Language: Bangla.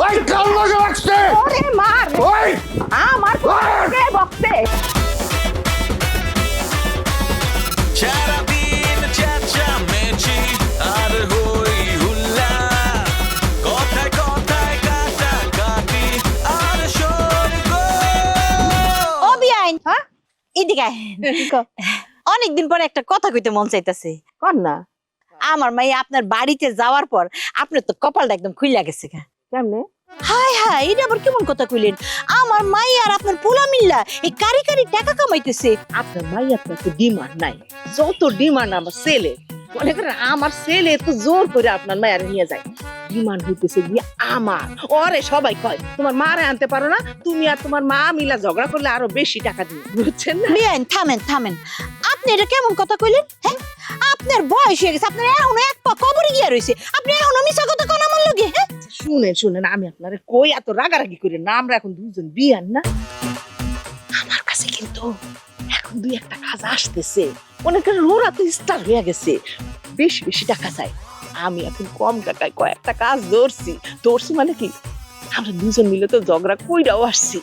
ওই কাল লাগে লাগছে ওরে মার ওই আমার কে বকতে সারাদিন চেঁচামেচি আর হই হুল্লা, কথায় কথায় কাটাকাটি আর স্বর্গ। ও বিয়াইন হ্যাঁ এদিকে আয়। অনেকদিন পরে একটা কথা কইতে মন চাইতেছে। কর না আমার মাই আপনার বাড়িতে যাওয়ার পর আপনার তো কপালটা একদম খুইলা গেছে গা। কেমনে হাই হাই এটা আবার কেমন কথা কইলেন? আমার মাই আর আপনার পোলা মিল্লা এই কারি কারি টাকা কামাইতেছে। আপনার ভাই আপনার তো ডিমান্ড নাই, যত ডিমান্ড আমার ছেলে মনে করেন আমার ছেলে তো জোর করে আপনার মায়ের নিয়ে যায়। ডিমান্ড হইতেছে গিয়ে আমার ওরে সবাই কয় তোমার মারে আনতে পারো না, তুমি আর তোমার মা মিলা ঝগড়া করলে আরো বেশি টাকা দিবে, বুঝছেন না? বিয়াইন থামেন থামেন, আপনি এটা কেমন কথা কইলেন? হ্যাঁ আপনার বয়স হয়ে গেছে, আপনার এখনো এক পা কবরে গিয়া রইছে, আপনি এখনো মিছা কথা কোন আমার লগে? হ্যাঁ শুনেন শুনেন আমি আপনারে কই এত রাগারাগি করি না, আমরা এখন দুজন বিয়ান না, আমার কাছে কিন্তু এখন দুই একটা কাজ আসতেছে, অনেকের ওরা তো স্টার হয়ে গেছে, বেশি বেশি টাকা চাই, আমি এখন কম টাকায় কয়েকটা কাজ ধরছি মানে কি আমরা দুজন মিলে তো ঝগড়া কইরাও আসছি,